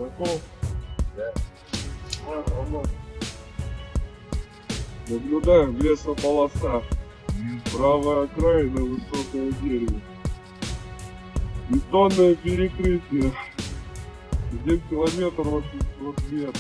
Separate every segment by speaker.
Speaker 1: Готов? Да. Ага. Наблюдаем, лесополоса. Правая окраина, высокое дерево. Бетонное перекрытие. 1 километр 800 метров.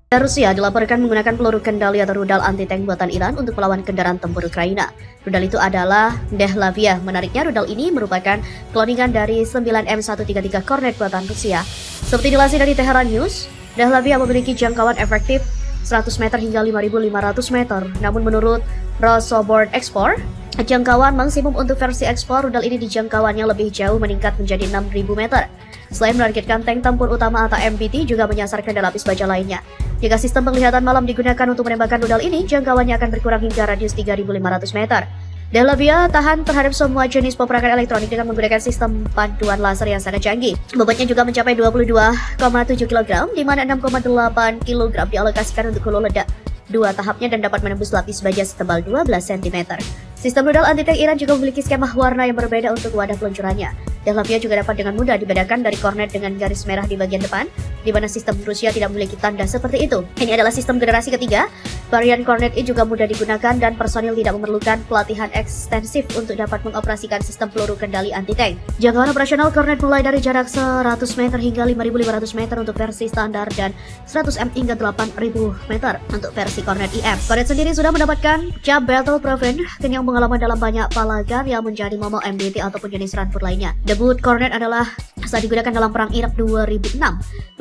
Speaker 2: Rusia dilaporkan menggunakan peluru kendali atau rudal anti-tank buatan Iran untuk melawan kendaraan tempur Ukraina. Rudal itu adalah Dehlavia. Menariknya, rudal ini merupakan kloningan dari 9M133 Kornet buatan Rusia. Seperti dilansir dari Tehran News, Dehlavia memiliki jangkauan efektif 100 meter hingga 5.500 meter. Namun menurut Rosoboronexport, jangkauan maksimum untuk versi ekspor rudal ini di jangkauannya lebih jauh meningkat menjadi 6.000 meter. Selain menargetkan tank tempur utama atau MBT, juga menyasar kendala lapis baja lainnya. Jika sistem penglihatan malam digunakan untuk menembakkan rudal ini, jangkauannya akan berkurang hingga radius 3.500 meter. Dehlavia tahan terhadap semua jenis peperangan elektronik dengan menggunakan sistem panduan laser yang sangat canggih. Bobotnya juga mencapai 22,7 kg, di mana 6,8 kg dialokasikan untuk hulu ledak 2 tahapnya dan dapat menembus lapis baja setebal 12 cm. Sistem rudal anti-tank Iran juga memiliki skema warna yang berbeda untuk wadah peluncurannya. Dehlavia juga dapat dengan mudah dibedakan dari Kornet dengan garis merah di bagian depan, di mana sistem Rusia tidak memiliki tanda seperti itu. Ini adalah sistem generasi ketiga. Varian Kornet ini juga mudah digunakan dan personil tidak memerlukan pelatihan ekstensif untuk dapat mengoperasikan sistem peluru kendali anti-tank. Jangkauan operasional Kornet mulai dari jarak 100 meter hingga 5.500 meter untuk versi standar dan 100 m hingga 8.000 meter untuk versi Kornet IM. Kornet sendiri sudah mendapatkan cap battle proven yang pengalaman dalam banyak palagan yang menjadi momok MBT ataupun jenis rampur lainnya. Debut Kornet adalah saat digunakan dalam Perang Irak 2006,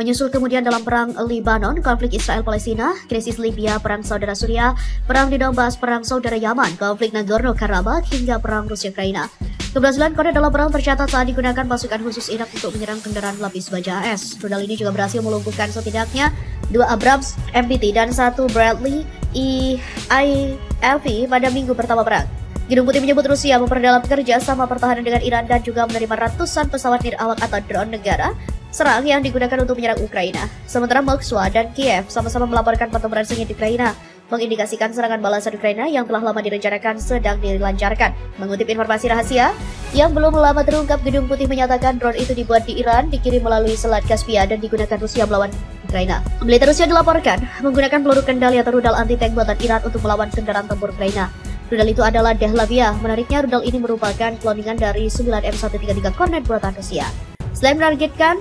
Speaker 2: menyusul kemudian dalam Perang Lebanon, konflik Israel-Palestina, krisis Libya, Perang Saudara Suriah, Perang di Donbas, Perang Saudara Yaman, konflik Nagorno-Karabakh, hingga Perang Rusia-Ukraina. Keberhasilan Kornet dalam perang tercatat saat digunakan pasukan khusus Irak untuk menyerang kendaraan lapis baja AS. Rudal ini juga berhasil melumpuhkan setidaknya 2 Abrams MBT dan 1 Bradley EILV pada minggu pertama perang. Gedung Putih menyebut Rusia memperdalam kerjasama pertahanan dengan Iran dan juga menerima ratusan pesawat nirawak atau drone negara serang yang digunakan untuk menyerang Ukraina. Sementara Moskwa dan Kiev sama-sama melaporkan pertempuran sengit di Ukraina, mengindikasikan serangan balasan Ukraina yang telah lama direncanakan sedang dilancarkan. Mengutip informasi rahasia yang belum lama terungkap, Gedung Putih menyatakan drone itu dibuat di Iran, dikirim melalui Selat Kaspia dan digunakan Rusia melawan Ukraina. Militer Rusia dilaporkan menggunakan peluru kendali atau rudal anti-tank buatan Iran untuk melawan kendaraan tempur Ukraina. Rudal itu adalah Dehlavia. Menariknya, rudal ini merupakan kloningan dari 9M133 Kornet buatan Rusia. Selain menargetkan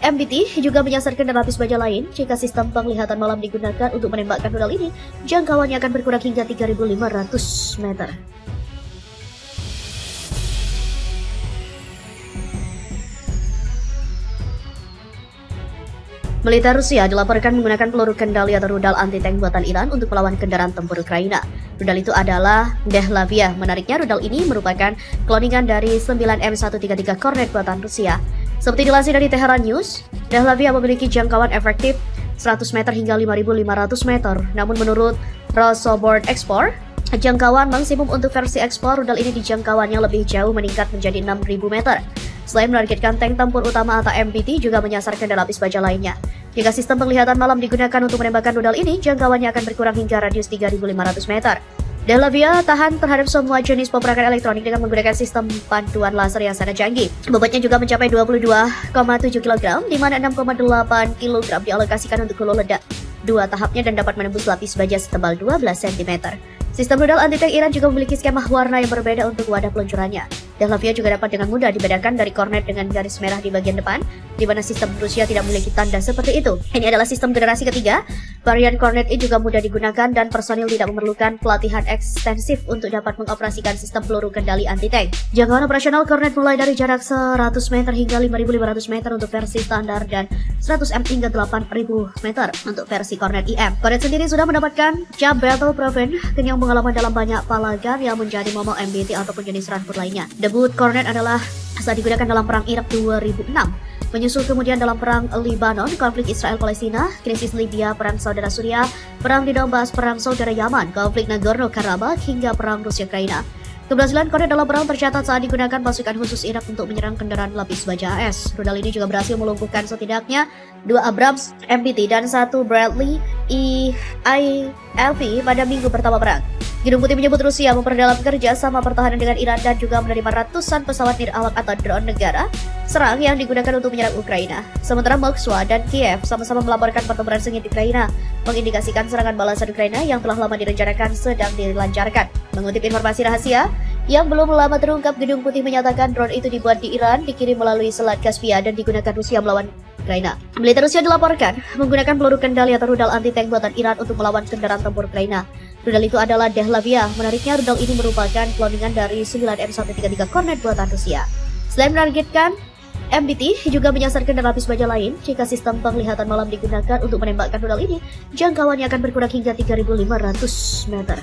Speaker 2: MBT, juga menyasar kendaraan lapis baja lain. Jika sistem penglihatan malam digunakan untuk menembakkan rudal ini, jangkauannya akan berkurang hingga 3.500 meter. Militer Rusia dilaporkan menggunakan peluru kendali atau rudal anti-tank buatan Iran untuk melawan kendaraan tempur Ukraina. Rudal itu adalah Dehlavia. Menariknya, rudal ini merupakan kloningan dari 9M133 Kornet buatan Rusia. Seperti dilansir dari Tehran News, Dehlavia memiliki jangkauan efektif 100 meter hingga 5.500 meter. Namun menurut Rosoboronexport, jangkauan maksimum untuk versi ekspor rudal ini di jangkauannya lebih jauh meningkat menjadi 6.000 meter. Selain menargetkan tank tempur utama atau MBT, juga menyasar kendala lapis baja lainnya. Jika sistem penglihatan malam digunakan untuk menembakkan rudal ini, jangkauannya akan berkurang hingga radius 3.500 meter. Dehlavia tahan terhadap semua jenis peperangan elektronik dengan menggunakan sistem panduan laser yang sangat canggih. Bobotnya juga mencapai 22,7 kg, di mana 6,8 kg dialokasikan untuk hulu ledak 2 tahapnya dan dapat menembus lapis baja setebal 12 cm. Sistem rudal anti-tank Iran juga memiliki skema warna yang berbeda untuk wadah peluncurannya. Dehlavia juga dapat dengan mudah dibedakan dari Kornet dengan garis merah di bagian depan, di mana sistem Rusia tidak memiliki tanda seperti itu. Ini adalah sistem generasi ketiga. Varian Kornet ini juga mudah digunakan dan personil tidak memerlukan pelatihan ekstensif untuk dapat mengoperasikan sistem peluru kendali anti-tank. Jangkauan operasional Kornet mulai dari jarak 100 meter hingga 5.500 meter untuk versi standar dan 100 m hingga 8.000 meter untuk versi Kornet IM. Kornet sendiri sudah mendapatkan cap battle proven yang pengalaman dalam banyak palagan yang menjadi momok MBT ataupun jenis rampur lainnya. Debut Kornet adalah saat digunakan dalam Perang Irak 2006, menyusul kemudian dalam Perang Lebanon, konflik Israel-Palestina, krisis Libya, Perang Saudara Suriah, Perang di Donbas, Perang Saudara Yaman, konflik Nagorno-Karabakh, hingga Perang Rusia-Ukraina. Keberhasilan Kornet dalam perang tercatat saat digunakan pasukan khusus Irak untuk menyerang kendaraan lapis baja AS. Rudal ini juga berhasil melumpuhkan setidaknya 2 Abrams MBT dan 1 Bradley ILP pada minggu pertama perang. Gedung Putih menyebut Rusia memperdalam kerja sama pertahanan dengan Iran dan juga menerima ratusan pesawat niralak atau drone negara serang yang digunakan untuk menyerang Ukraina. Sementara Moskwa dan Kiev sama-sama melaporkan pertempuran sengit di Ukraina, mengindikasikan serangan balasan Ukraina yang telah lama direncanakan sedang dilancarkan. Mengutip informasi rahasia yang belum lama terungkap, Gedung Putih menyatakan drone itu dibuat di Iran, dikirim melalui Selat Kaspia dan digunakan Rusia melawan Ukraina. Militer Rusia dilaporkan menggunakan peluru kendali atau rudal anti-tank buatan Iran untuk melawan kendaraan tempur Ukraina. Rudal itu adalah Dehlavia. Menariknya, rudal ini merupakan kloningan dari 9 M133 Kornet buatan Rusia. Selain menargetkan MBT, juga menyasar kendaraan lapis baja lain. Jika sistem penglihatan malam digunakan untuk menembakkan rudal ini, jangkauannya akan berkurang hingga 3.500 meter.